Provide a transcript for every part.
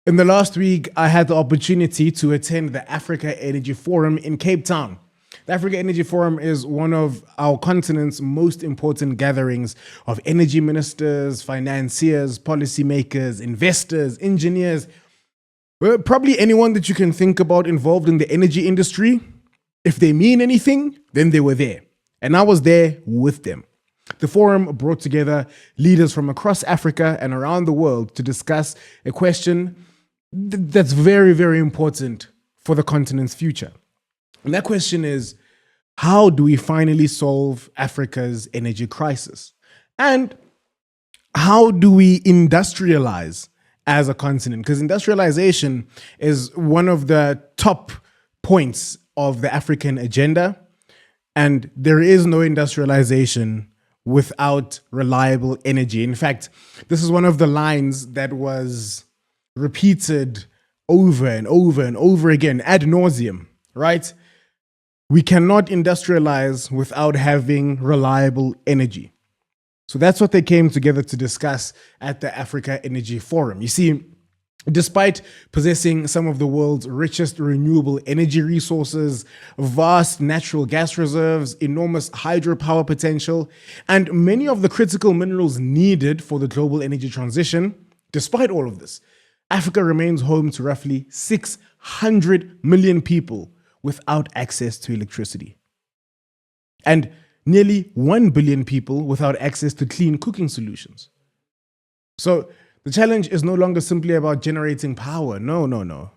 In the last week, I had the opportunity to attend the Africa Energy Forum in Cape Town. The Africa Energy Forum is one of our continent's most important gatherings of energy ministers, financiers, policymakers, investors, engineers, probably anyone that you can think about involved in the energy industry. If they mean anything, then they were there. And I was there with them. The forum brought together leaders from across Africa and around the world to discuss a question that's very, very important for the continent's future. And that question is, how do we finally solve Africa's energy crisis? And how do we industrialize as a continent? Because industrialization is one of the top points of the African agenda. And there is no industrialization without reliable energy. In fact, this is one of the lines that was repeated over and over and over again, ad nauseum, right? We cannot industrialize without having reliable energy. So that's what they came together to discuss at the Africa Energy Forum. You see, despite possessing some of the world's richest renewable energy resources, vast natural gas reserves, enormous hydropower potential, and many of the critical minerals needed for the global energy transition, despite all of this, Africa remains home to roughly 600 million people without access to electricity, and nearly 1 billion people without access to clean cooking solutions. So the challenge is no longer simply about generating power. No.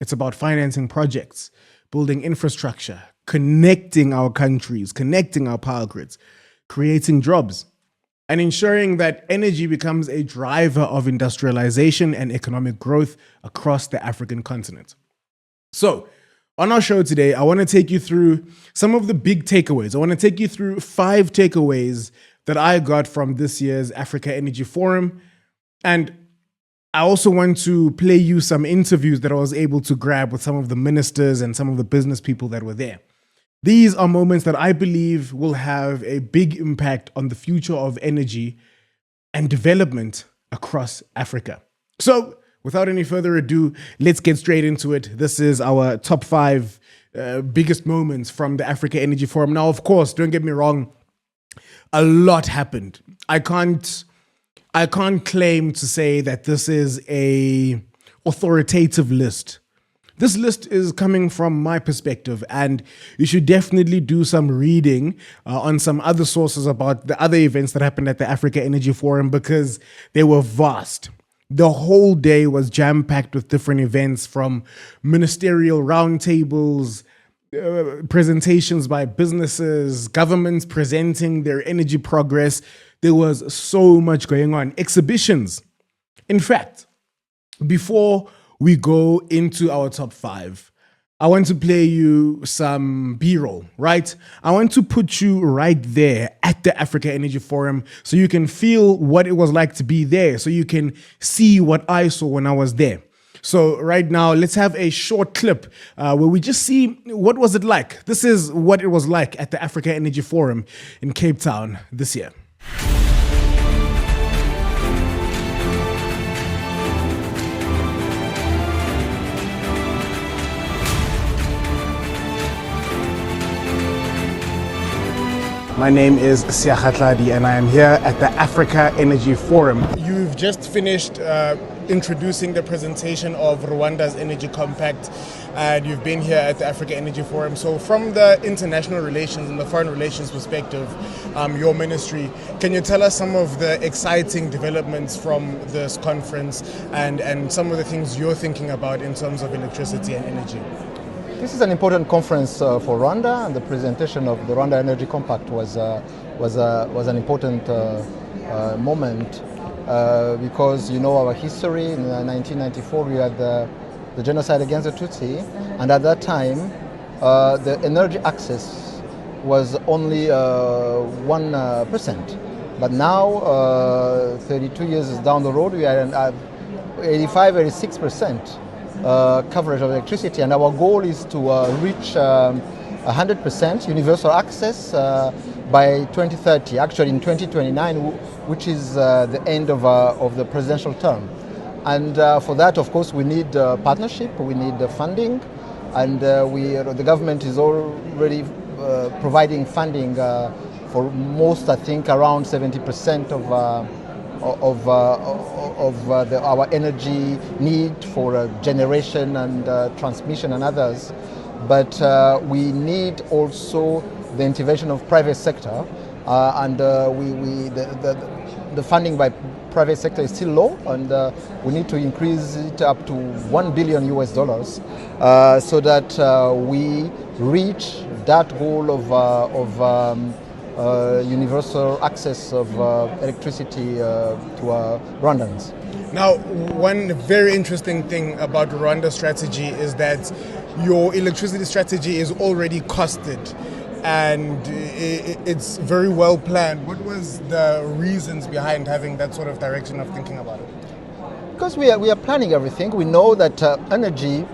It's about financing projects, building infrastructure, connecting our countries, connecting our power grids, creating jobs, and ensuring that energy becomes a driver of industrialization and economic growth across the African continent. So, on our show today, I want to take you through some of the big takeaways. I want to take you through 5 takeaways that I got from this year's Africa Energy Forum. And I also want to play you some interviews that I was able to grab with some of the ministers and some of the business people that were there. These are moments that I believe will have a big impact on the future of energy and development across Africa. So, without any further ado, let's get straight into it. This is our top 5 biggest moments from the Africa Energy Forum. Now, of course, don't get me wrong, a lot happened. I can't claim to say that this is a authoritative list. This list is coming from my perspective, and you should definitely do some reading on some other sources about the other events that happened at the Africa Energy Forum, because they were vast. The whole day was jam-packed with different events, from ministerial roundtables, presentations by businesses, governments presenting their energy progress. There was so much going on. Exhibitions. In fact, before we go into our top 5, I want to play you some B-roll, right? I want to put you right there at the Africa Energy Forum so you can feel what it was like to be there, so you can see what I saw when I was there. So right now, let's have a short clip where we just see what was it like. This is what it was like at the Africa Energy Forum in Cape Town this year. My name is Seakga Tladi, and I am here at the Africa Energy Forum. You've just finished introducing the presentation of Rwanda's Energy Compact, and you've been here at the Africa Energy Forum. So from the international relations and the foreign relations perspective, your ministry, can you tell us some of the exciting developments from this conference and some of the things you're thinking about in terms of electricity and energy? This is an important conference for Rwanda, and the presentation of the Rwanda Energy Compact was an important moment because you know our history. In 1994 we had the genocide against the Tutsi, and at that time the energy access was only 1%. But now, 32 years down the road, we are at 86% coverage of electricity, and our goal is to reach 100% universal access by 2030, actually in 2029, which is the end of the presidential term. And for that, of course, we need partnership, we need funding, and the government is already providing funding for most, I think, around 70% of our energy need for generation and transmission and others. But we need also the intervention of private sector, and the funding by private sector is still low, and we need to increase it up to $1 billion so that we reach that goal of universal access of electricity to Rwandans. Now, one very interesting thing about Rwanda's strategy is that your electricity strategy is already costed and it's very well planned. What was the reasons behind having that sort of direction of thinking about it? Because we are planning everything. We know that energy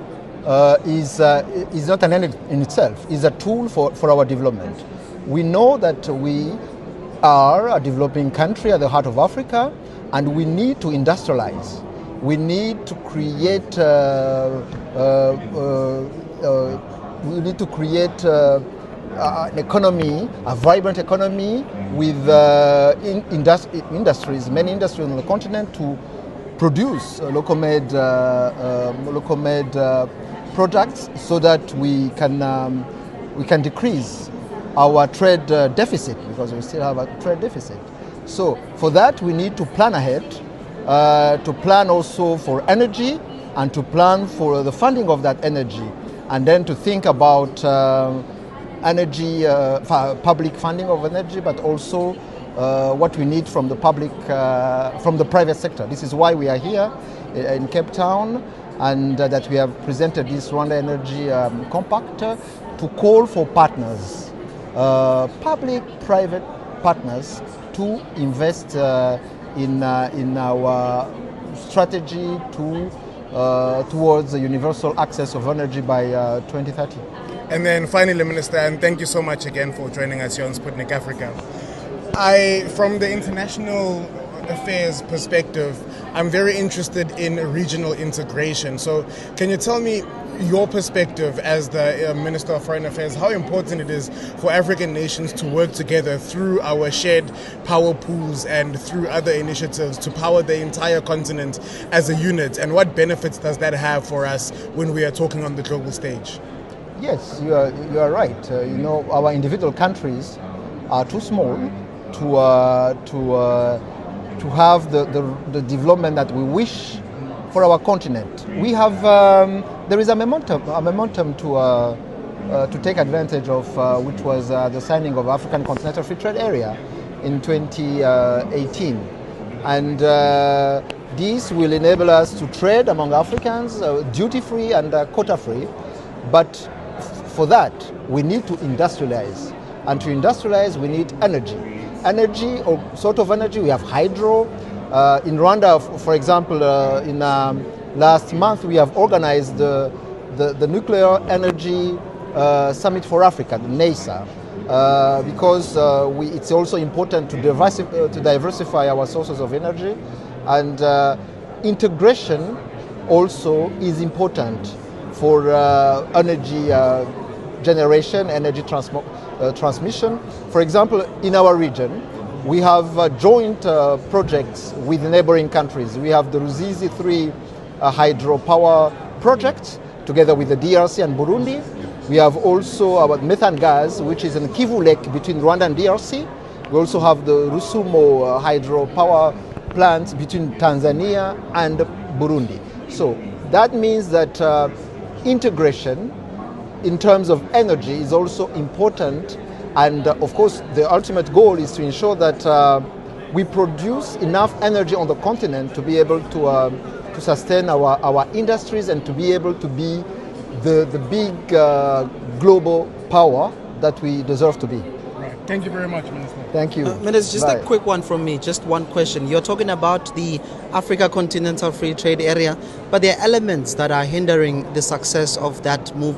is not an end in itself. It's a tool for our development. We know that we are a developing country at the heart of Africa, and we need to industrialize. We need to create an economy, a vibrant economy with industries, many industries on the continent to produce local-made products, so that we can decrease our trade deficit, because we still have a trade deficit. So for that we need to plan ahead, to plan also for energy, and to plan for the funding of that energy, and then to think about energy, public funding of energy, but also what we need from the private sector. This is why we are here in Cape Town, and that we have presented this Rwanda Energy Compact to call for partners, public-private partners, to invest in our strategy towards the universal access of energy by 2030. And then finally, Minister, and thank you so much again for joining us here on Sputnik Africa. From the international affairs perspective, I'm very interested in regional integration. So can you tell me your perspective as the Minister of Foreign Affairs, how important it is for African nations to work together through our shared power pools and through other initiatives to power the entire continent as a unit, and what benefits does that have for us when we are talking on the global stage? Yes, you are right. Our individual countries are too small to have the development that we wish for our continent. We have there is a momentum to take advantage of, which was the signing of African Continental Free Trade Area in 2018, and this will enable us to trade among Africans duty-free and quota-free. But for that, we need to industrialize, and to industrialize, we need energy. Energy, or sort of energy, we have hydro. In Rwanda, for example, in last month, we have organized the Nuclear Energy Summit for Africa, the NESA, because it's also important to diversify our sources of energy, and integration also is important for energy generation, energy transmission. For example, in our region, we have joint projects with neighboring countries. We have the Ruzizi 3 hydropower project together with the DRC and Burundi. We have also our methane gas, which is in Kivu Lake between Rwanda and DRC. We also have the Rusumo hydropower plant between Tanzania and Burundi. So that means that integration in terms of energy is also important, and of course the ultimate goal is to ensure that we produce enough energy on the continent to be able to sustain our industries and to be able to be the big global power that we deserve to be. Thank you very much, Minister. Thank you. Minister, just Bye. a quick one from me, just one question. You're talking about the Africa Continental Free Trade Area, but there are elements that are hindering the success of that move,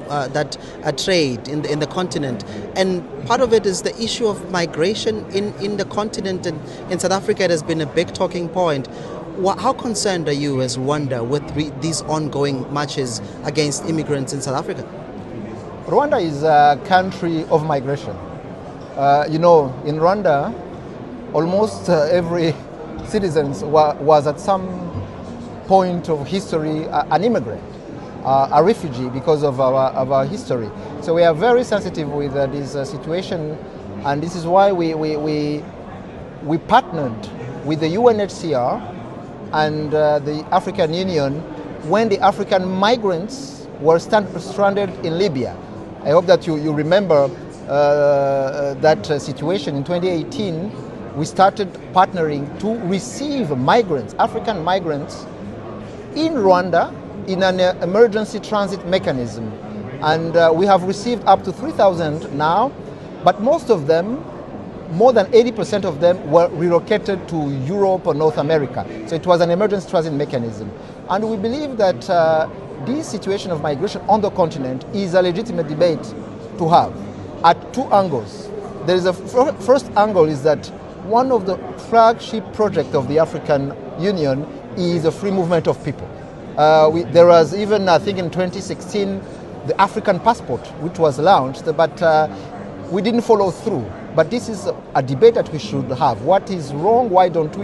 trade in the continent. And part of it is the issue of migration in the continent. And in South Africa, it has been a big talking point. How concerned are you as Rwanda with these ongoing marches against immigrants in South Africa? Rwanda is a country of migration. In Rwanda, almost every citizen was at some point of history an immigrant, a refugee because of our history. So we are very sensitive with this situation, and this is why we partnered with the UNHCR and the African Union when the African migrants were stranded in Libya. I hope that you remember that situation. In 2018, we started partnering to receive migrants, African migrants, in Rwanda in an emergency transit mechanism. And we have received up to 3,000 now, but most of them, more than 80% of them, were relocated to Europe or North America. So it was an emergency transit mechanism. And we believe that this situation of migration on the continent is a legitimate debate to have at two angles. There is a first angle is that one of the flagship projects of the African Union is the free movement of people. There was even, I think in 2016, the African passport, which was launched, but we didn't follow through. But this is a debate that we should have. What is wrong? Why don't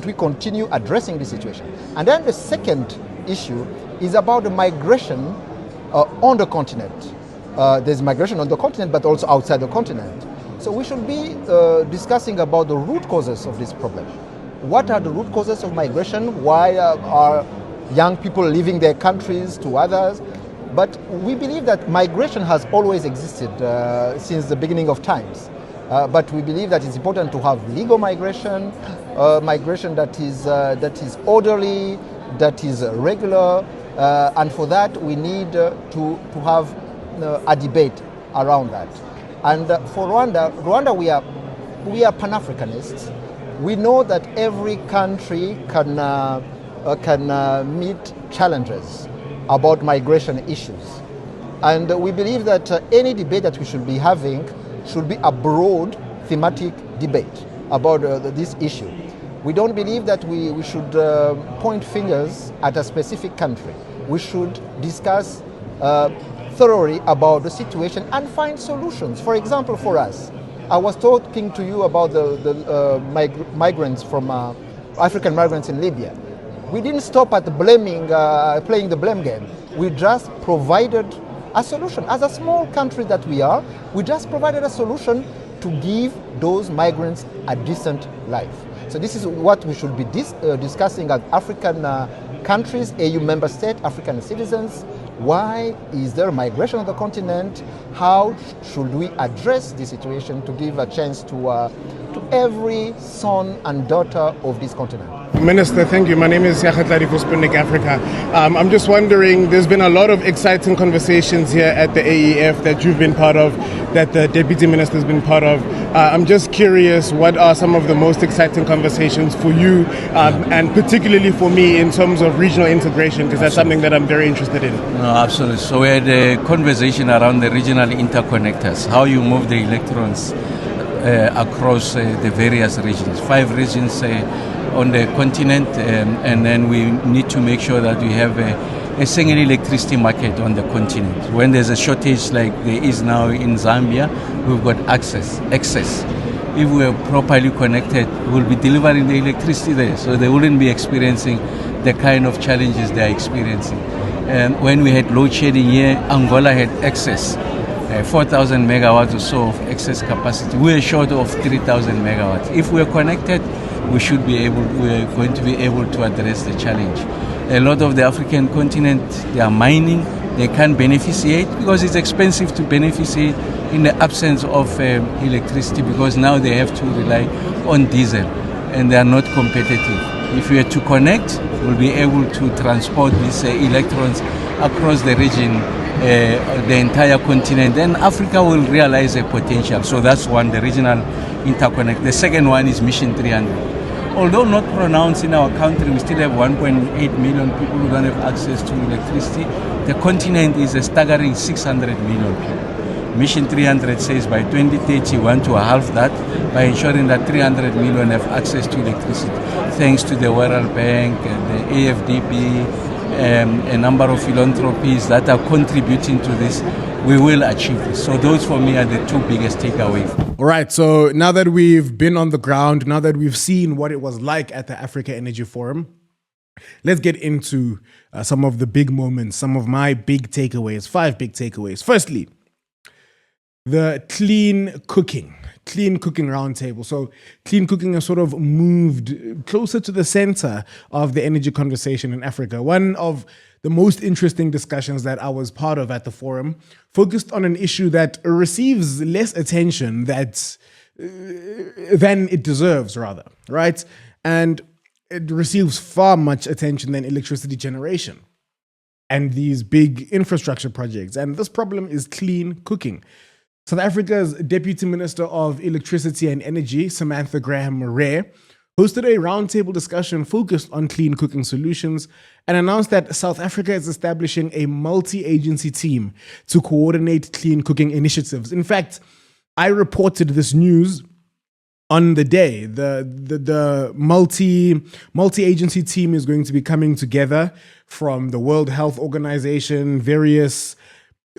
we continue addressing this situation? And then the second issue is about the migration on the continent. There's migration on the continent, but also outside the continent. So we should be discussing about the root causes of this problem. What are the root causes of migration? Why are young people leaving their countries to others? But we believe that migration has always existed since the beginning of times. But we believe that it's important to have legal migration, migration that is orderly, that is regular, and for that we need to have a debate around that. And for Rwanda we are Pan-Africanists. We know that every country can meet challenges about migration issues. And we believe that any debate that we should be having should be a broad thematic debate about this issue. We don't believe that we should point fingers at a specific country. We should discuss thoroughly about the situation and find solutions. For example, for us, I was talking to you about the migrants from African migrants in Libya. We didn't stop at blaming, playing the blame game. We just provided a solution. As a small country that we are, we just provided a solution to give those migrants a decent life. So this is what we should be discussing as African countries, AU member states, African citizens. Why is there migration on the continent? How should we address the situation to give a chance to every son and daughter of this continent? Minister, thank you. My name is Seakga Tladi for Sputnik Africa. I'm just wondering, there's been a lot of exciting conversations here at the AEF that you've been part of, that the Deputy Minister has been part of. I'm just curious, what are some of the most exciting conversations for you, and particularly for me in terms of regional integration, because that's something that I'm very interested in. No, absolutely. So we had a conversation around the regional interconnectors, how you move the electrons across the various regions, 5 regions on the continent, and then we need to make sure that we have a single electricity market on the continent. When there's a shortage like there is now in Zambia, we've got access. If we're properly connected, we'll be delivering the electricity there, so they wouldn't be experiencing the kind of challenges they're experiencing. When we had load shedding here, Angola had excess, 4,000 megawatts or so of excess capacity. We're short of 3,000 megawatts. If we're connected, we're going to be able to address the challenge. A lot of the African continent, they are mining, they can't beneficiate because it's expensive to beneficiate in the absence of electricity, because now they have to rely on diesel and they are not competitive. If we are to connect, we'll be able to transport these electrons across the region, the entire continent, then Africa will realize a potential. So that's one, the regional interconnect. The second one is Mission 300. Although not pronounced in our country, we still have 1.8 million people who don't have access to electricity. The continent is a staggering 600 million people. Mission 300 says by 2030 we want to halve that by ensuring that 300 million have access to electricity, thanks to the World Bank, the AFDB, a number of philanthropies that are contributing to this. We will achieve this. So those for me are the two biggest takeaways. All right, so now that we've been on the ground, now that we've seen what it was like at the Africa Energy Forum, let's get into some of the big moments, some of my big takeaways, 5 big takeaways. Firstly, the clean cooking roundtable. So clean cooking has sort of moved closer to the center of the energy conversation in Africa. One of the most interesting discussions that I was part of at the forum focused on an issue that receives less attention than it deserves, rather, right? And it receives far much attention than electricity generation and these big infrastructure projects. And this problem is clean cooking. South Africa's Deputy Minister of Electricity and Energy, Samantha Graham-Rare, hosted a roundtable discussion focused on clean cooking solutions and announced that South Africa is establishing a multi-agency team to coordinate clean cooking initiatives. In fact, I reported this news on the day. The multi-agency team is going to be coming together from the World Health Organization, various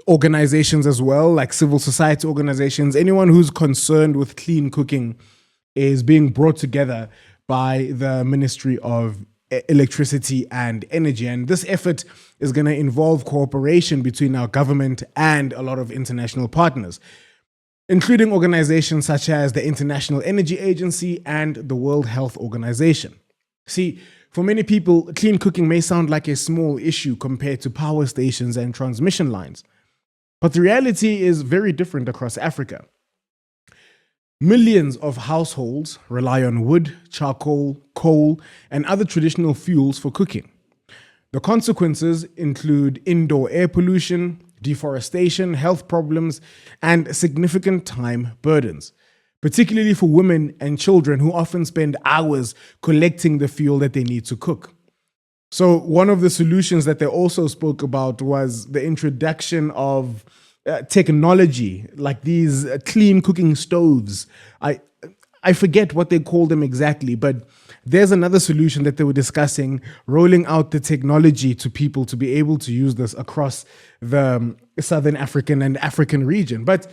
organizations as well, like civil society organizations. Anyone who's concerned with clean cooking is being brought together by the Ministry of Electricity and Energy. And this effort is going to involve cooperation between our government and a lot of international partners, including organizations such as the International Energy Agency and the World Health Organization. See, for many people, clean cooking may sound like a small issue compared to power stations and transmission lines. But the reality is very different across Africa. Millions of households rely on wood, charcoal, coal, and other traditional fuels for cooking. The consequences include indoor air pollution, deforestation, health problems, and significant time burdens, particularly for women and children who often spend hours collecting the fuel that they need to cook. So one of the solutions that they also spoke about was the introduction of technology, like these clean cooking stoves. I forget what they call them exactly, but there's another solution that they were discussing, rolling out the technology to people to be able to use this across the Southern African and African region. But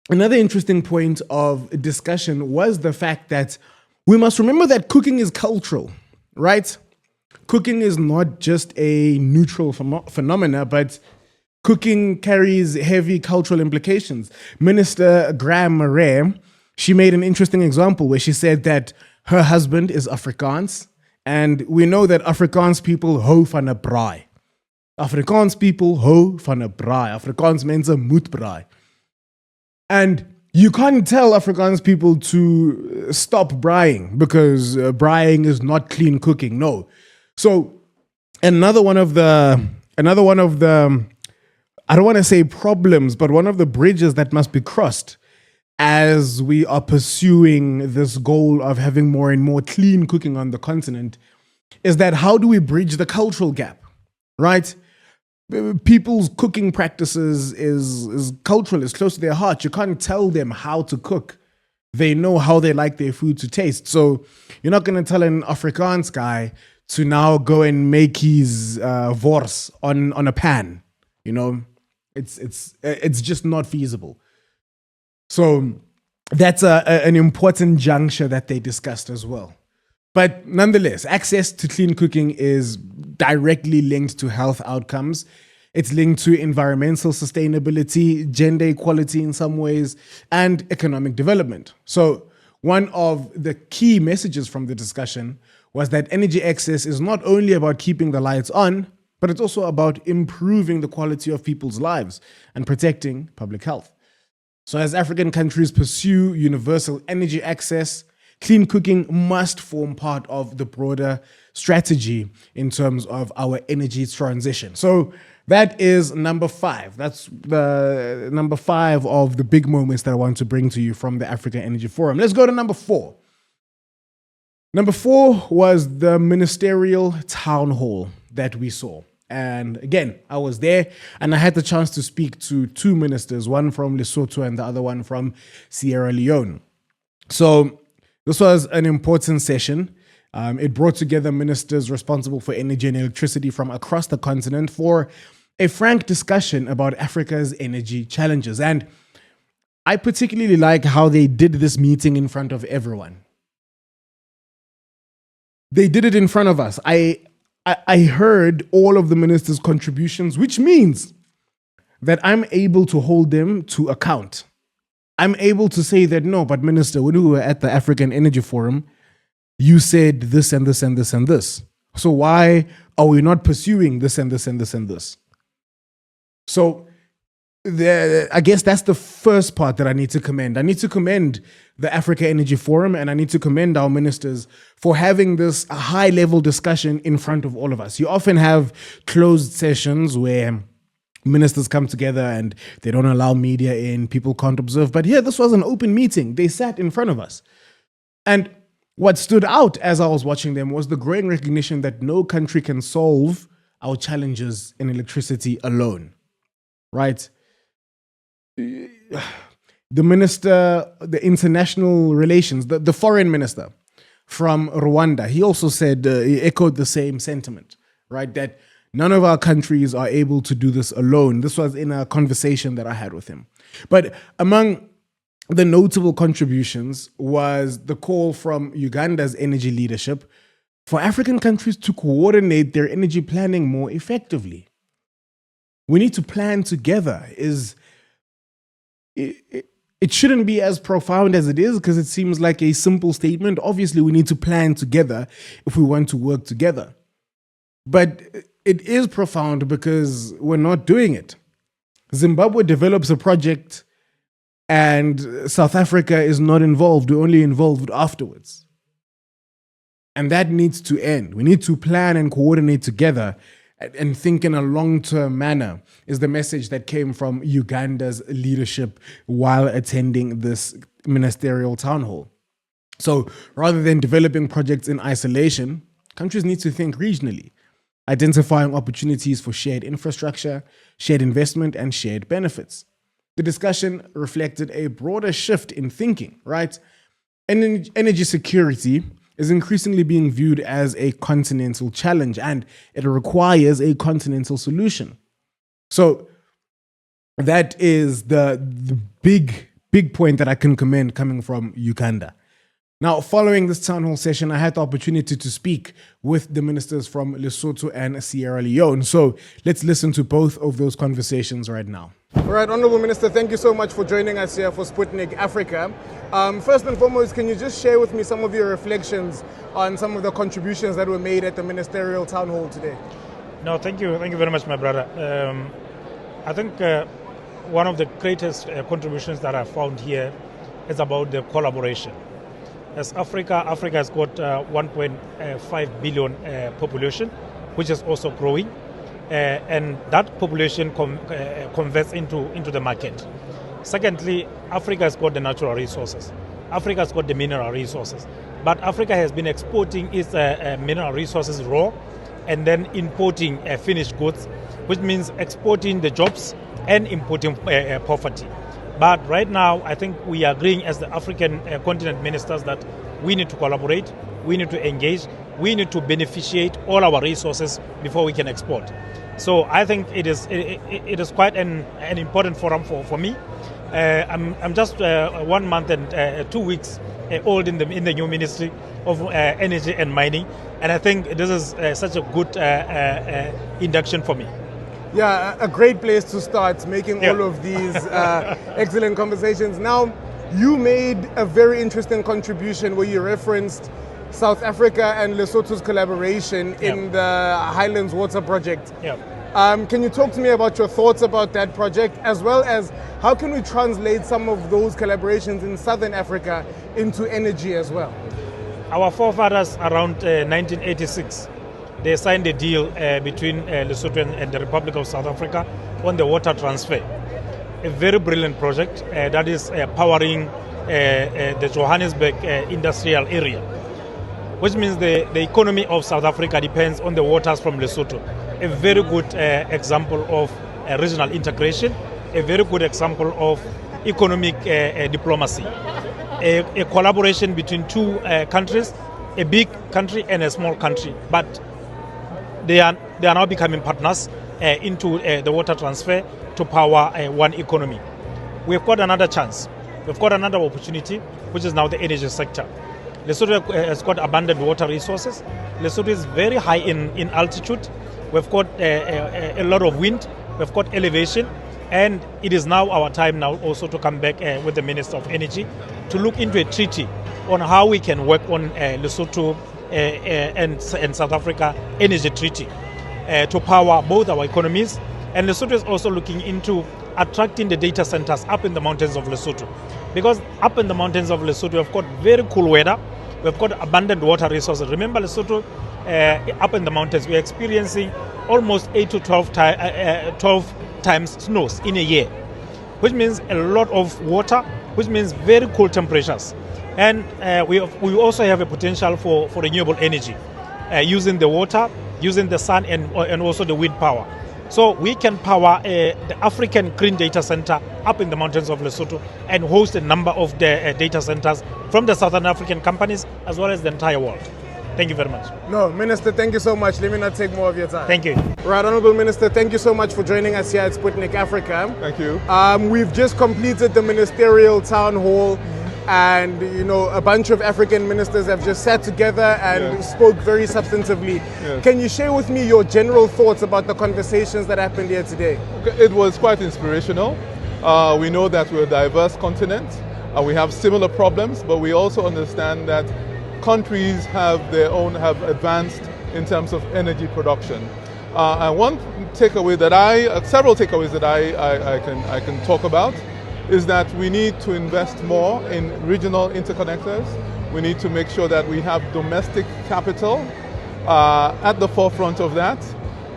another interesting point of discussion was the fact that we must remember that cooking is cultural, right? Cooking is not just a neutral phenomena, but cooking carries heavy cultural implications. Minister Graham-Rare, she made an interesting example where she said that her husband is Afrikaans, and we know that Afrikaans people hou van 'n braai. Afrikaans people hou van 'n braai. Afrikaans mense moet braai. And you can't tell Afrikaans people to stop braaiing because braaiing is not clean cooking. No. So another one of the I don't want to say problems, but one of the bridges that must be crossed as we are pursuing this goal of having more and more clean cooking on the continent is that how do we bridge the cultural gap, right? People's cooking practices is cultural, it's close to their heart. You can't tell them how to cook. They know how they like their food to taste. So you're not going to tell an Afrikaans guy to now go and make his wors on a pan. You know, it's just not feasible. So that's an important juncture that they discussed as well. But nonetheless, access to clean cooking is directly linked to health outcomes. It's linked to environmental sustainability, gender equality in some ways, and economic development. So one of the key messages from the discussion was that energy access is not only about keeping the lights on, but it's also about improving the quality of people's lives and protecting public health. So as African countries pursue universal energy access, clean cooking must form part of the broader strategy in terms of our energy transition. So that is number 5. That's the number 5 of the big moments that I want to bring to you from the Africa Energy Forum. Let's go to number 4. Number 4 was the ministerial town hall that we saw. And again, I was there and I had the chance to speak to two ministers, one from Lesotho and the other one from Sierra Leone. So this was an important session. It brought together ministers responsible for energy and electricity from across the continent for a frank discussion about Africa's energy challenges. And I particularly like how they did this meeting in front of everyone. They did it in front of us. I heard all of the ministers' contributions, which means that I'm able to hold them to account. I'm able to say that, no, but minister, when we were at the African Energy Forum, you said this and this and this and this. So why are we not pursuing this and this and this and this? So I guess that's the first part that I need to commend. I need to commend the Africa Energy Forum and I need to commend our ministers for having this high-level discussion in front of all of us. You often have closed sessions where ministers come together and they don't allow media in, people can't observe. But here, this was an open meeting. They sat in front of us. And what stood out as I was watching them was the growing recognition that no country can solve our challenges in electricity alone, right? The minister, the international relations, the foreign minister from Rwanda, he also said, he echoed the same sentiment, right? That none of our countries are able to do this alone. This was in a conversation that I had with him. But among the notable contributions was the call from Uganda's energy leadership for African countries to coordinate their energy planning more effectively. We need to plan together. It shouldn't be as profound as it is because it seems like a simple statement. Obviously, we need to plan together if we want to work together. But it is profound because we're not doing it. Zimbabwe develops a project and South Africa is not involved. We're only involved afterwards. And that needs to end. We need to plan and coordinate together and think in a long-term manner is the message that came from Uganda's leadership while attending this ministerial town hall. So rather than developing projects in isolation, countries need to think regionally, identifying opportunities for shared infrastructure, shared investment, and shared benefits. The discussion reflected a broader shift in thinking, right? Energy security is increasingly being viewed as a continental challenge and it requires a continental solution. So that is the big point that I can commend coming from Uganda. Now, following this town hall session, I had the opportunity to speak with the ministers from Lesotho and Sierra Leone. So let's listen to both of those conversations right now. All right, Honorable Minister, thank you so much for joining us here for Sputnik Africa. First and foremost, can you just share with me some of your reflections on some of the contributions that were made at the ministerial town hall today? No, thank you very much, my brother. I think one of the greatest contributions that I found here is about the collaboration. As Africa has got 1.5 billion population, which is also growing, and that population converts into the market. Secondly, Africa has got the natural resources. Africa has got the mineral resources. But Africa has been exporting its mineral resources raw and then importing finished goods, which means exporting the jobs and importing poverty. But right now, I think we are agreeing as the African continent ministers that we need to collaborate, we need to engage, we need to beneficiate all our resources before we can export. So I think it is quite an important forum for me. I'm just 1 month and 2 weeks old in the new Ministry of Energy and Mining, and I think this is such a good induction for me. Yeah, a great place to start making all of these excellent conversations. Now, you made a very interesting contribution where you referenced South Africa and Lesotho's collaboration in the Highlands Water Project. Can you talk to me about your thoughts about that project, as well as how can we translate some of those collaborations in Southern Africa into energy as well? Our forefathers around 1986, they signed a deal between Lesotho and the Republic of South Africa on the water transfer. A very brilliant project that is powering the Johannesburg industrial area, which means the economy of South Africa depends on the waters from Lesotho. a very good example of regional integration, a very good example of economic diplomacy, a collaboration between two countries, a big country and a small country, but they are now becoming partners into the water transfer to power one economy. We've got another chance. We've got another opportunity, which is now the energy sector. Lesotho has got abundant water resources. Lesotho is very high in altitude. We've got a lot of wind. We've got elevation. And it is now our time now also to come back with the Minister of Energy to look into a treaty on how we can work on Lesotho and South Africa energy treaty to power both our economies. And Lesotho is also looking into attracting the data centers up in the mountains of Lesotho. Because up in the mountains of Lesotho, we've got very cool weather. We've got abundant water resources. Remember, Lesotho, up in the mountains, we're experiencing almost 8 to 12 times snows in a year, which means a lot of water, which means very cool temperatures. And we also have a potential for renewable energy, using the water, using the sun, and also the wind power. So we can power the African Green Data Center up in the mountains of Lesotho and host a number of the data centers from the Southern African companies as well as the entire world. Thank you very much. No, Minister, thank you so much. Let me not take more of your time. Thank you. Right, Honorable Minister, thank you so much for joining us here at Sputnik Africa. Thank you. We've just completed the ministerial town hall, and a bunch of African ministers have just sat together and spoke very substantively. Yes. Can you share with me your general thoughts about the conversations that happened here today? It was quite inspirational. We know that we're a diverse continent. We have similar problems, but we also understand that countries have advanced in terms of energy production. And several takeaways that I can talk about is that we need to invest more in regional interconnectors. We need to make sure that we have domestic capital at the forefront of that.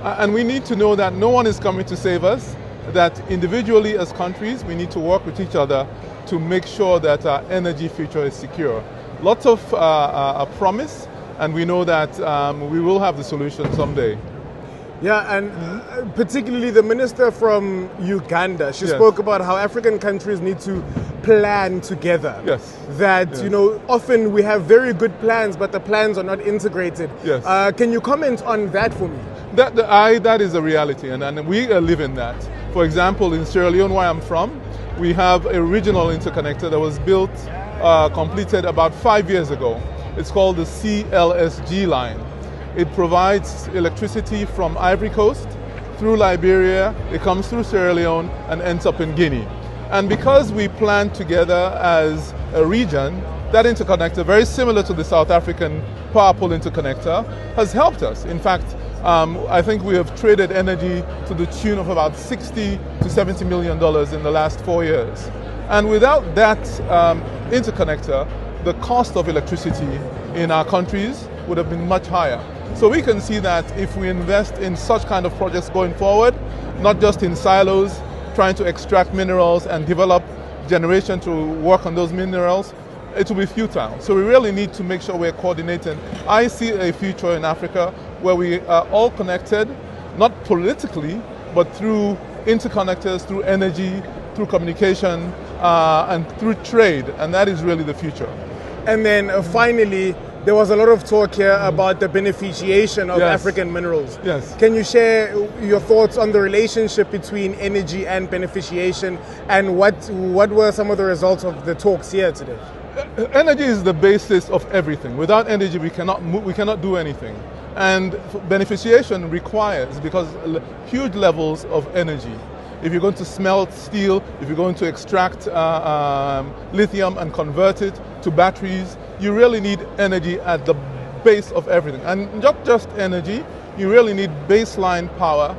And we need to know that no one is coming to save us, that individually as countries, we need to work with each other to make sure that our energy future is secure. Lots of promise, and we know that we will have the solution someday. Yeah, and particularly the minister from Uganda, she spoke about how African countries need to plan together. Yes. That, often we have very good plans, but the plans are not integrated. Yes. Can you comment on that for me? That is a reality, and we live in that. For example, in Sierra Leone, where I'm from, we have a regional interconnector that was built, completed about 5 years ago. It's called the CLSG line. It provides electricity from Ivory Coast through Liberia, it comes through Sierra Leone and ends up in Guinea. And because we plan together as a region, that interconnector, very similar to the South African power pool interconnector, has helped us. In fact, I think we have traded energy to the tune of about $60 to $70 million in the last 4 years. And without that interconnector, the cost of electricity in our countries would have been much higher. So we can see that if we invest in such kind of projects going forward, not just in silos, trying to extract minerals and develop generation to work on those minerals, it will be futile. So we really need to make sure we're coordinating. I see a future in Africa where we are all connected, not politically, but through interconnectors, through energy, through communication, and through trade. And that is really the future. And then finally, there was a lot of talk here about the beneficiation of African minerals. Yes. Can you share your thoughts on the relationship between energy and beneficiation, and what were some of the results of the talks here today? Energy is the basis of everything. Without energy, we cannot do anything. And beneficiation requires, because huge levels of energy. If you're going to smelt steel, if you're going to extract lithium and convert it to batteries, you really need energy at the base of everything. And not just energy, you really need baseline power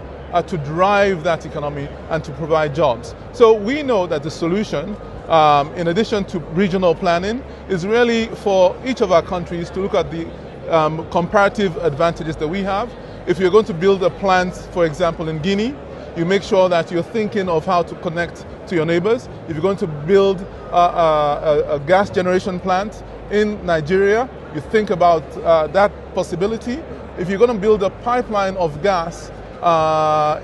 to drive that economy and to provide jobs. So we know that the solution, in addition to regional planning, is really for each of our countries to look at the comparative advantages that we have. If you're going to build a plant, for example, in Guinea, you make sure that you're thinking of how to connect to your neighbors. If you're going to build a gas generation plant in Nigeria, you think about that possibility. If you're going to build a pipeline of gas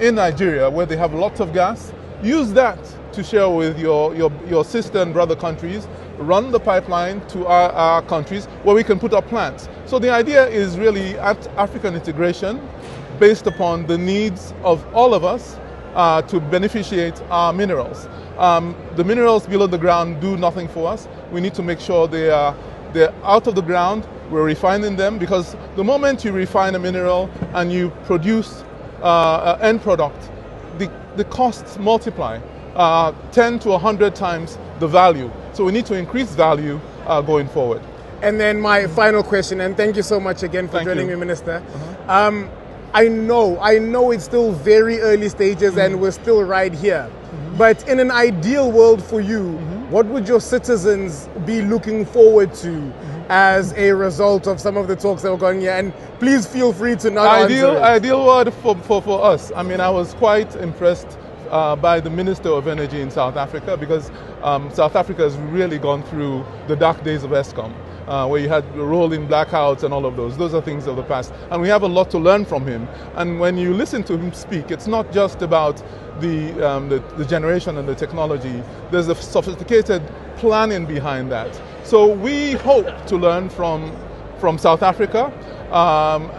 in Nigeria, where they have lots of gas, use that to share with your sister and brother countries, run the pipeline to our countries where we can put up plants. So the idea is really at African integration based upon the needs of all of us to beneficiate our minerals. The minerals below the ground do nothing for us. We need to make sure they're out of the ground. We're refining them, because the moment you refine a mineral and you produce an end product, the costs multiply 10 to 100 times the value. So we need to increase value going forward. And then my final question, and thank you so much again for joining me, Minister. I know it's still very early stages and we're still right here. But in an ideal world for you, what would your citizens be looking forward to as a result of some of the talks that were going here? And please feel free to not answer it. Ideal world for us. I mean, I was quite impressed by the Minister of Energy in South Africa, because South Africa has really gone through the dark days of ESCOM, where you had rolling blackouts and all of those. Those are things of the past. And we have a lot to learn from him. And when you listen to him speak, it's not just about the generation and the technology. There's a sophisticated planning behind that. So we hope to learn from South Africa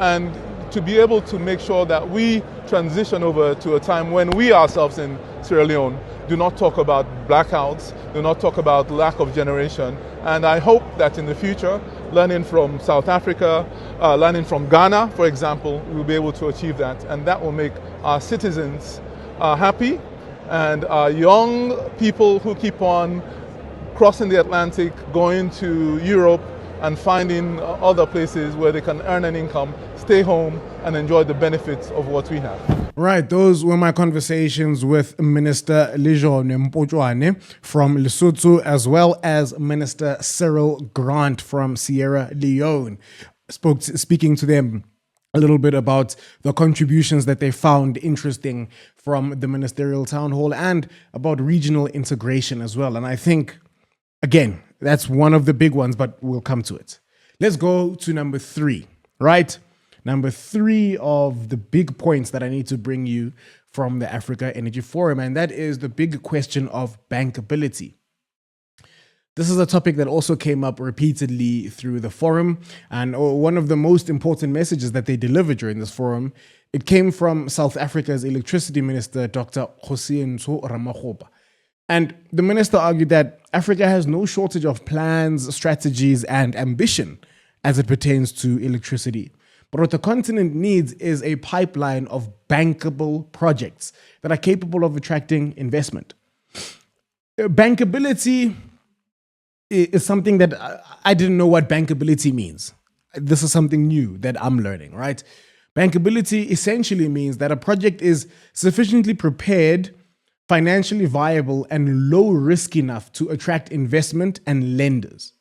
and to be able to make sure that we transition over to a time when we ourselves in Sierra Leone do not talk about blackouts, do not talk about lack of generation. And I hope that in the future, learning from South Africa, learning from Ghana, for example, we'll be able to achieve that. And that will make our citizens happy, and our young people who keep on crossing the Atlantic, going to Europe and finding other places where they can earn an income, stay home and enjoy the benefits of what we have. Right, those were my conversations with Minister Lijone Mpotjwane from Lesotho, as well as Minister Cyril Grant from Sierra Leone. Speaking to them a little bit about the contributions that they found interesting from the ministerial town hall and about regional integration as well. And I think, again, that's one of the big ones, but we'll come to it. Let's go to number 3, right? Number 3 of the big points that I need to bring you from the Africa Energy Forum, and that is the big question of bankability. This is a topic that also came up repeatedly through the forum, and one of the most important messages that they delivered during this forum, it came from South Africa's electricity minister, Dr. Kgosientsho Ramokgopa. And the minister argued that Africa has no shortage of plans, strategies, and ambition as it pertains to electricity. But what the continent needs is a pipeline of bankable projects that are capable of attracting investment. Bankability is something that I didn't know what bankability means. This is something new that I'm learning, right? Bankability essentially means that a project is sufficiently prepared, financially viable, and low risk enough to attract investment and lenders.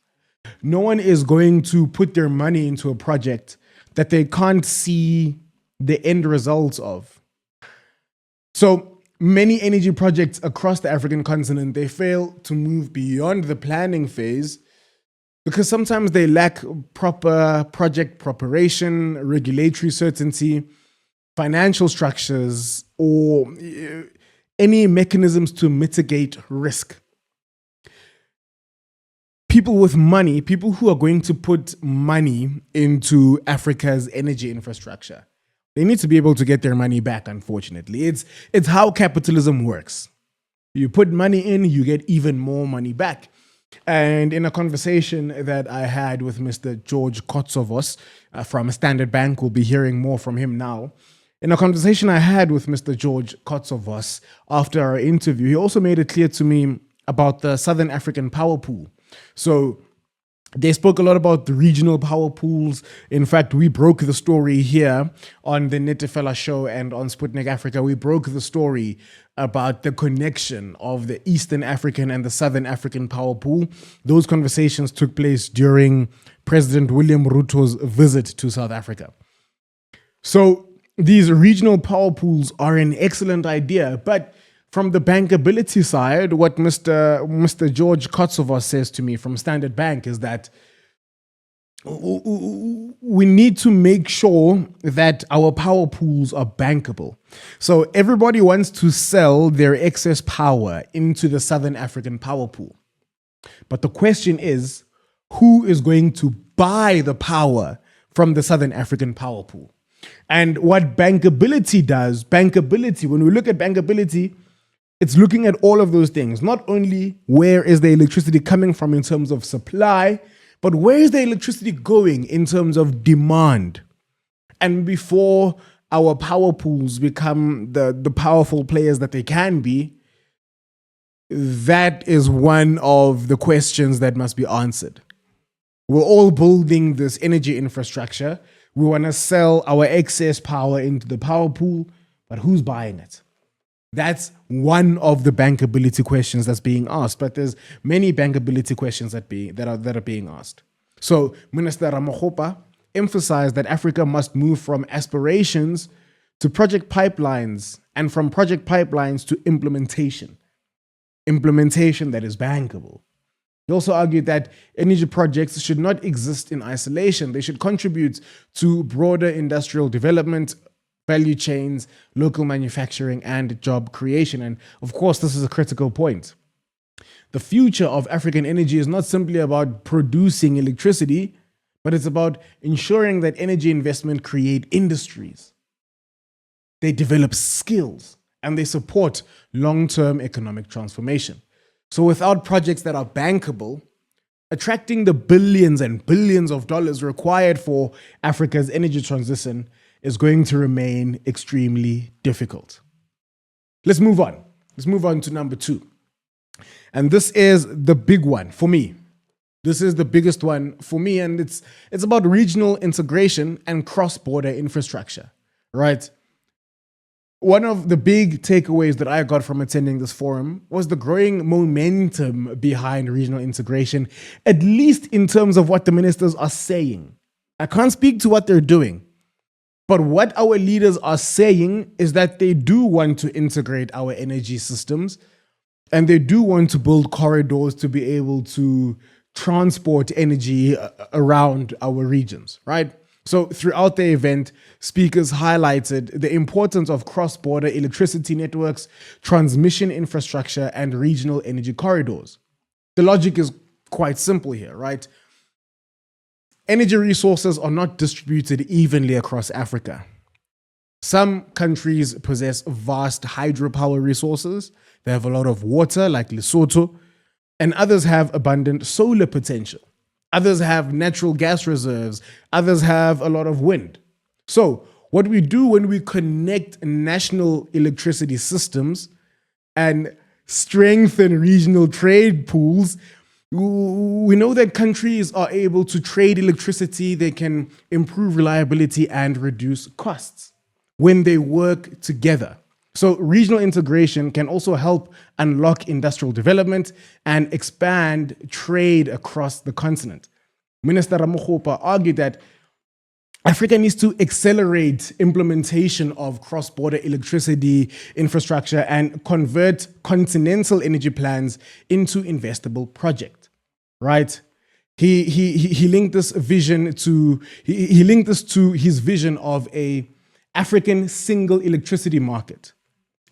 No one is going to put their money into a project that they can't see the end results of. So many energy projects across the African continent, they fail to move beyond the planning phase because sometimes they lack proper project preparation, regulatory certainty, financial structures, or any mechanisms to mitigate risk. People with money, people who are going to put money into Africa's energy infrastructure, they need to be able to get their money back, unfortunately. It's how capitalism works. You put money in, you get even more money back. And in a conversation that I had with Mr. George Kotsovos from Standard Bank, we'll be hearing more from him now. In a conversation I had with Mr. George Kotsovos after our interview, he also made it clear to me about the Southern African power pool. So they spoke a lot about the regional power pools. In fact, we broke the story here on the Netefela show and on Sputnik Africa. We broke the story about the connection of the Eastern African and the Southern African power pool. Those conversations took place during President William Ruto's visit to South Africa. So these regional power pools are an excellent idea, but from the bankability side, what Mr. George Kotsovos says to me from Standard Bank is that we need to make sure that our power pools are bankable. So everybody wants to sell their excess power into the Southern African power pool. But the question is, who is going to buy the power from the Southern African power pool? And what bankability does, when we look at bankability, it's looking at all of those things. Not only where is the electricity coming from in terms of supply, but where is the electricity going in terms of demand? And before our power pools become the powerful players that they can be, that is one of the questions that must be answered. We're all building this energy infrastructure. We want to sell our excess power into the power pool, but who's buying it? That's one of the bankability questions that's being asked, but there's many bankability questions that are being asked. So Minister Ramokgopa emphasized that Africa must move from aspirations to project pipelines, and from project pipelines to implementation that is bankable. He also argued that energy projects should not exist in isolation. They should contribute to broader industrial development, value chains, local manufacturing, and job creation. And of course, this is a critical point. The future of African energy is not simply about producing electricity, but it's about ensuring that energy investment create industries. They develop skills and they support long-term economic transformation. So without projects that are bankable, attracting the billions and billions of dollars required for Africa's energy transition is going to remain extremely difficult. Let's move on. Let's move on to number 2. And this is the big one for me. This is the biggest one for me, and it's about regional integration and cross-border infrastructure, right? One of the big takeaways that I got from attending this forum was the growing momentum behind regional integration, at least in terms of what the ministers are saying. I can't speak to what they're doing, but what our leaders are saying is that they do want to integrate our energy systems, and they do want to build corridors to be able to transport energy around our regions, right? So throughout the event, speakers highlighted the importance of cross-border electricity networks, transmission infrastructure, and regional energy corridors. The logic is quite simple here, right? Energy resources are not distributed evenly across Africa. Some countries possess vast hydropower resources. They have a lot of water, like Lesotho, and others have abundant solar potential. Others have natural gas reserves. Others have a lot of wind. So what we do when we connect national electricity systems and strengthen regional trade pools, we know that countries are able to trade electricity. They can improve reliability and reduce costs when they work together. So regional integration can also help unlock industrial development and expand trade across the continent. Minister Ramokgopa argued that Africa needs to accelerate implementation of cross-border electricity infrastructure and convert continental energy plans into investable projects, right? He linked this vision to his vision of a African single electricity market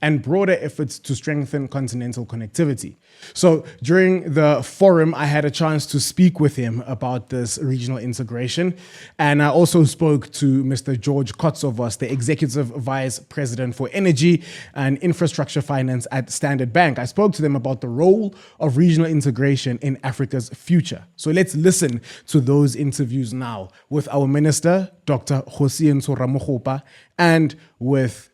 and broader efforts to strengthen continental connectivity. So during the forum, I had a chance to speak with him about this regional integration. And I also spoke to Mr. George Kotsovos, the Executive Vice President for Energy and Infrastructure Finance at Standard Bank. I spoke to them about the role of regional integration in Africa's future. So let's listen to those interviews now with our Minister, Dr. Kgosientsho Ramokgopa, and with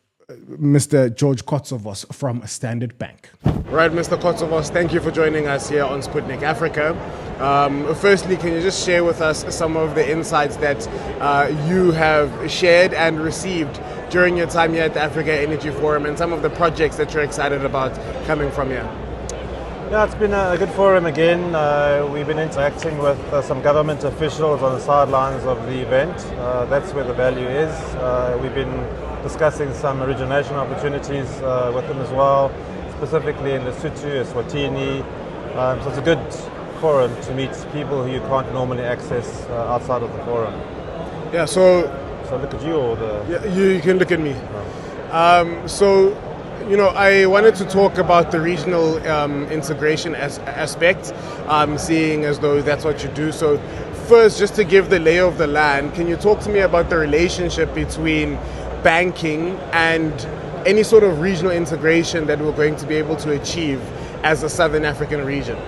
Mr. George Kotsovos from Standard Bank. Right, Mr. Kotsovos, thank you for joining us here on Sputnik Africa. Firstly, can you just share with us some of the insights that you have shared and received during your time here at the Africa Energy Forum and some of the projects that you're excited about coming from here? Yeah, it's been a good forum again. We've been interacting with some government officials on the sidelines of the event. That's where the value is. We've been discussing some origination opportunities with them as well, specifically in Lesotho, Eswatini. So it's a good forum to meet people who you can't normally access outside of the forum. Yeah, so So look at you or the... yeah, you can look at me. So, I wanted to talk about the regional integration aspect, seeing as though that's what you do. So first, just to give the lay of the land, can you talk to me about the relationship between banking and any sort of regional integration that we're going to be able to achieve as a Southern African region?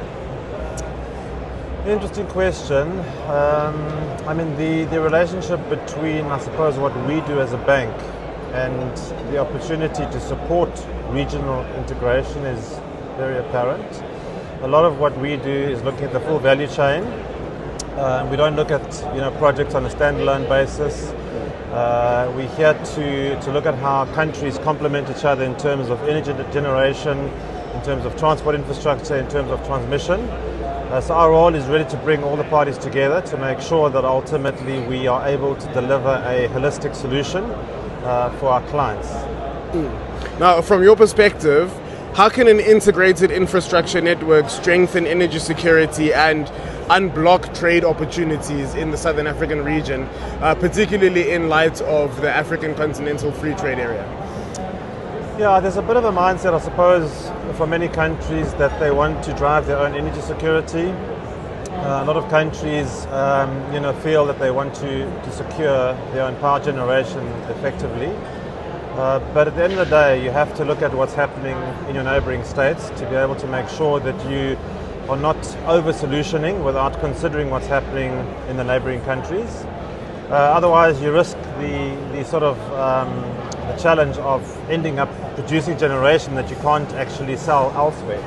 Interesting question. The relationship between, I suppose, what we do as a bank and the opportunity to support regional integration is very apparent. A lot of what we do is looking at the full value chain. We don't look at projects on a standalone basis. We're here to look at how countries complement each other in terms of energy generation, in terms of transport infrastructure, in terms of transmission. So our role is really to bring all the parties together to make sure that ultimately we are able to deliver a holistic solution for our clients. Now, from your perspective, how can an integrated infrastructure network strengthen energy security and unblock trade opportunities in the Southern African region, particularly in light of the African Continental Free Trade Area? Yeah, there's a bit of a mindset, I suppose, for many countries that they want to drive their own energy security. A lot of countries, feel that they want to secure their own power generation effectively. But at the end of the day, you have to look at what's happening in your neighbouring states to be able to make sure that you are not over-solutioning without considering what's happening in the neighbouring countries. Otherwise, you risk the sort of the challenge of ending up producing generation that you can't actually sell elsewhere.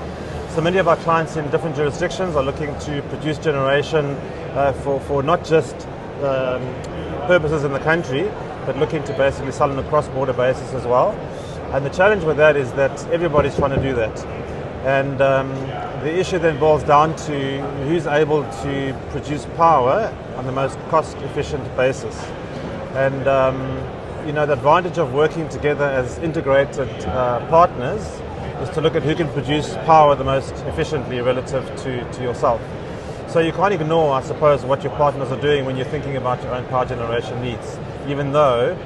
So many of our clients in different jurisdictions are looking to produce generation for not just purposes in the country, but looking to basically sell on a cross-border basis as well. And the challenge with that is that everybody's trying to do that. And the issue then boils down to who's able to produce power on the most cost-efficient basis. And the advantage of working together as integrated partners is to look at who can produce power the most efficiently relative to yourself. So you can't ignore, I suppose, what your partners are doing when you're thinking about your own power generation needs, even though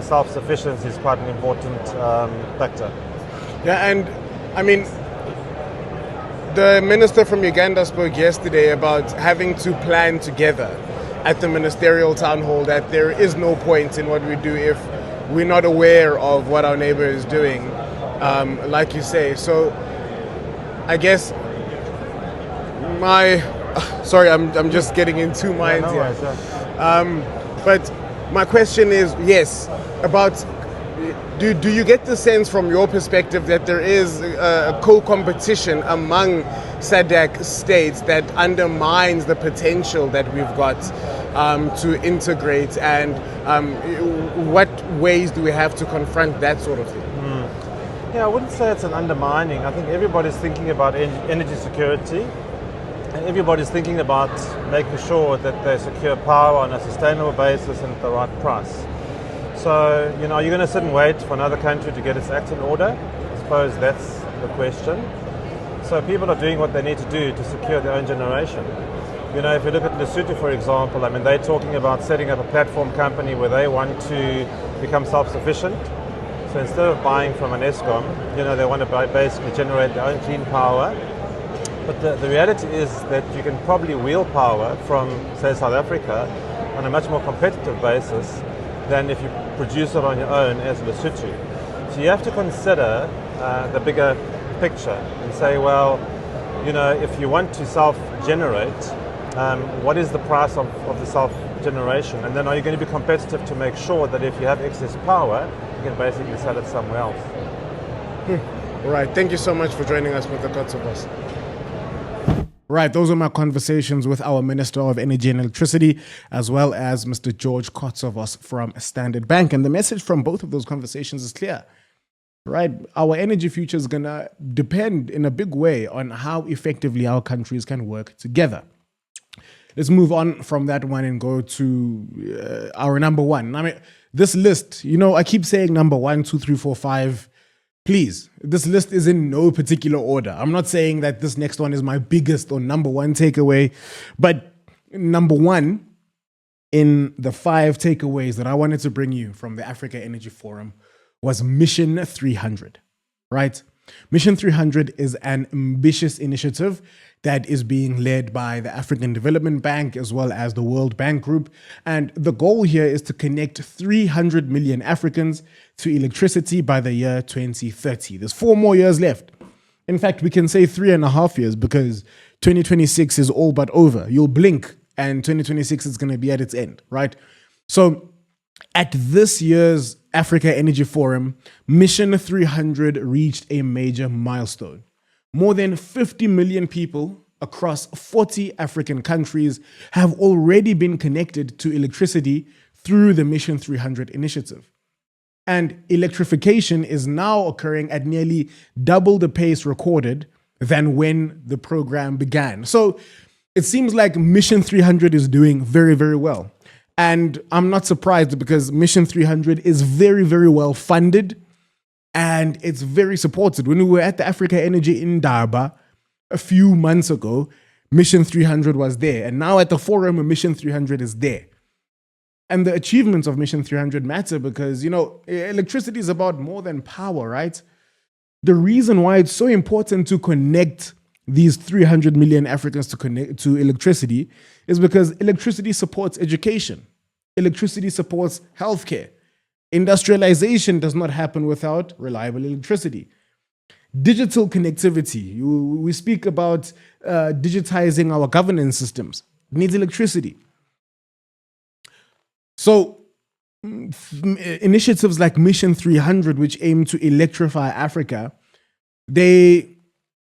self-sufficiency is quite an important factor. Yeah, and I mean, the minister from Uganda spoke yesterday about having to plan together at the ministerial town hall, that there is no point in what we do if we're not aware of what our neighbor is doing, like you say. So I guess I'm just getting in two minds here. But my question is, yes, about do you get the sense from your perspective that there is a co-competition among SADC states that undermines the potential that we've got to integrate, and what ways do we have to confront that sort of thing? Yeah, I wouldn't say it's an undermining. I think everybody's thinking about energy security, and everybody's thinking about making sure that they secure power on a sustainable basis and at the right price. So, are you going to sit and wait for another country to get its act in order? I suppose that's the question. So people are doing what they need to do to secure their own generation. If you look at Lesotho, for example, they're talking about setting up a platform company where they want to become self-sufficient. So instead of buying from an ESCOM, they want to basically generate their own clean power. But the reality is that you can probably wheel power from, say, South Africa on a much more competitive basis than if you produce it on your own as Lesotho. So you have to consider the bigger picture and say, well, if you want to self-generate, what is the price of the self-generation? And then are you going to be competitive to make sure that if you have excess power, you can basically sell it somewhere else? All right. Thank you so much for joining us, Mr. Kotsovos. Right, those are my conversations with our Minister of Energy and Electricity, as well as Mr. George Kotsovos from Standard Bank. And the message from both of those conversations is clear. Right, our energy future is going to depend in a big way on how effectively our countries can work together. Let's move on from that one and go to our number one. This list, I keep saying number 1, 2, 3, 4, 5. Please, this list is in no particular order. I'm not saying that this next one is my biggest or number one takeaway, but number one in the 5 takeaways that I wanted to bring you from the Africa Energy Forum was Mission 300, right? Mission 300 is an ambitious initiative that is being led by the African Development Bank as well as the World Bank Group. And the goal here is to connect 300 million Africans to electricity by the year 2030. There's 4 more years left. In fact, we can say 3.5 years because 2026 is all but over. You'll blink and 2026 is going to be at its end, right? So at this year's Africa Energy Forum, Mission 300 reached a major milestone. More than 50 million people across 40 African countries have already been connected to electricity through the Mission 300 initiative. And electrification is now occurring at nearly double the pace recorded than when the program began. So it seems like Mission 300 is doing very, very well. And I'm not surprised because Mission 300 is very, very well funded and it's very supported. When we were at the Africa Energy in Durban a few months ago, Mission 300 was there. And now at the forum, Mission 300 is there. And the achievements of Mission 300 matter because, electricity is about more than power, right? The reason why it's so important to connect these 300 million Africans to electricity is because electricity supports education. Electricity supports healthcare. Industrialization does not happen without reliable electricity. Digital connectivity. We speak about digitizing our governance systems. It needs electricity. So initiatives like Mission 300, which aim to electrify Africa, they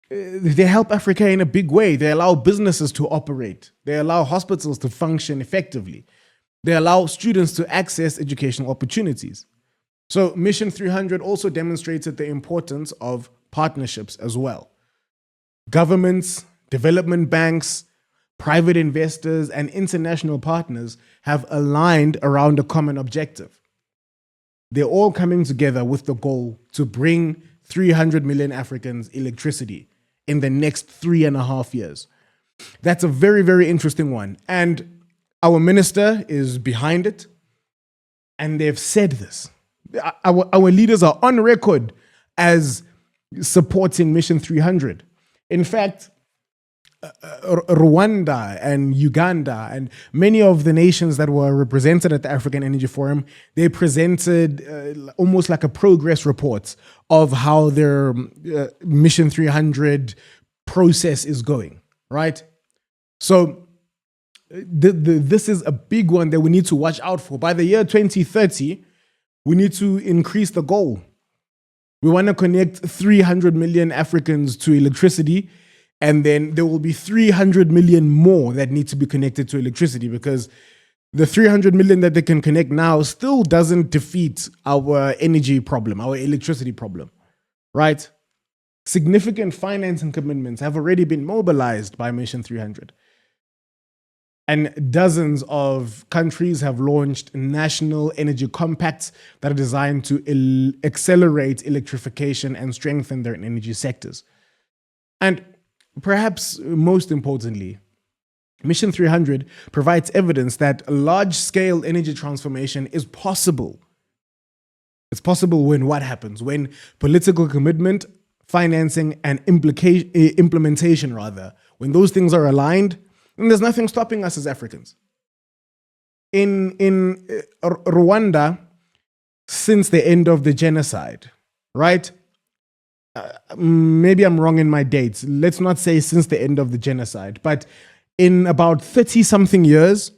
help Africa in a big way. They allow businesses to operate. They allow hospitals to function effectively. They allow students to access educational opportunities. So Mission 300 also demonstrated the importance of partnerships as well. Governments, development banks, private investors, and international partners have aligned around a common objective. They're all coming together with the goal to bring 300 million Africans electricity in the next 3.5 years. That's a very, very interesting one. And our minister is behind it. And they've said this. Our leaders are on record as supporting Mission 300. In fact, Rwanda and Uganda and many of the nations that were represented at the African Energy Forum, they presented almost like a progress report of how their Mission 300 process is going, right? So this is a big one that we need to watch out for. By the year 2030, we need to increase the goal. We want to connect 300 million Africans to electricity, and then there will be 300 million more that need to be connected to electricity because the 300 million that they can connect now still doesn't defeat our energy problem, our electricity problem, right? Significant financing commitments have already been mobilized by Mission 300. And dozens of countries have launched national energy compacts that are designed to accelerate electrification and strengthen their energy sectors. And perhaps most importantly, Mission 300 provides evidence that large-scale energy transformation is possible. It's possible when what happens? When political commitment, financing, and implementation, when those things are aligned, and there's nothing stopping us as Africans. In Rwanda, since the end of the genocide, right? Maybe I'm wrong in my dates. Let's not say since the end of the genocide, but in about 30-something years,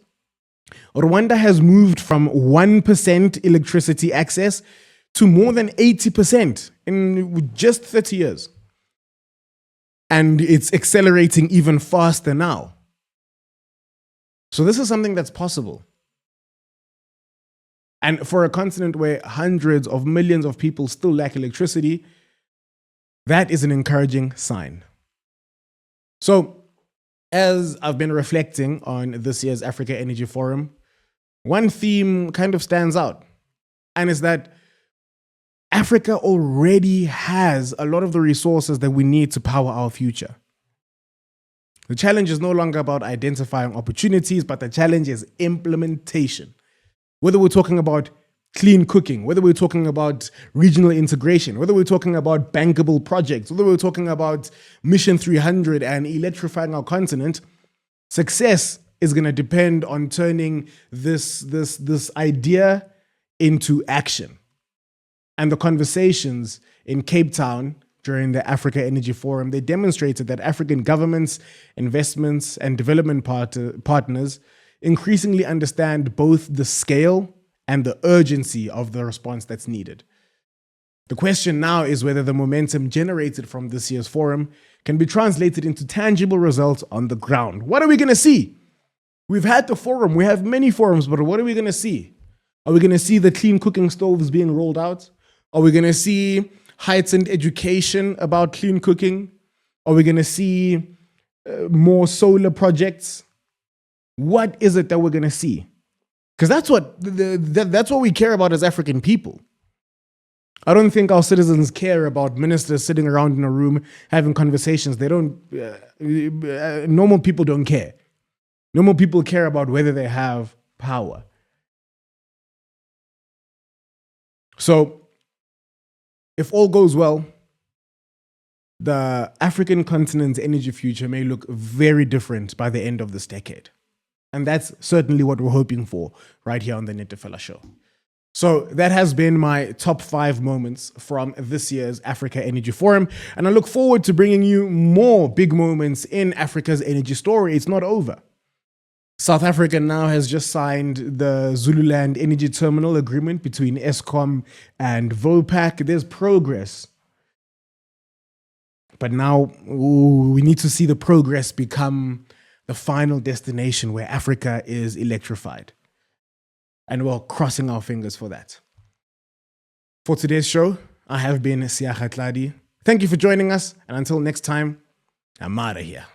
Rwanda has moved from 1% electricity access to more than 80% in just 30 years. And it's accelerating even faster now. So this is something that's possible. And for a continent where hundreds of millions of people still lack electricity, that is an encouraging sign. So as I've been reflecting on this year's Africa Energy Forum, one theme kind of stands out, and is that Africa already has a lot of the resources that we need to power our future. The challenge is no longer about identifying opportunities, but the challenge is implementation. Whether we're talking about clean cooking, whether we're talking about regional integration, whether we're talking about bankable projects, whether we're talking about Mission 300 and electrifying our continent, success is going to depend on turning this idea into action. And the conversations in Cape Town during the Africa Energy Forum, they demonstrated that African governments, investments, and development partners increasingly understand both the scale and the urgency of the response that's needed. The question now is whether the momentum generated from this year's forum can be translated into tangible results on the ground. What are we going to see? We've had the forum, we have many forums, but what are we going to see? Are we going to see the clean cooking stoves being rolled out? Are we going to see heightened education about clean cooking? Are we going to see more solar projects? What is it that we're going to see? Because that's what we care about as African people. I don't think our citizens care about ministers sitting around in a room having conversations. They don't. Normal people don't care. Normal people care about whether they have power. So, if all goes well, the African continent's energy future may look very different by the end of this decade. And that's certainly what we're hoping for right here on the Netefella Show. So that has been my top 5 moments from this year's Africa Energy Forum. And I look forward to bringing you more big moments in Africa's energy story. It's not over. South Africa now has just signed the Zululand Energy Terminal Agreement between Eskom and Vopak. There's progress. But now we need to see the progress become the final destination where Africa is electrified. And we're crossing our fingers for that. For today's show, I have been Seakga Tladi. Thank you for joining us. And until next time, I'm out of here.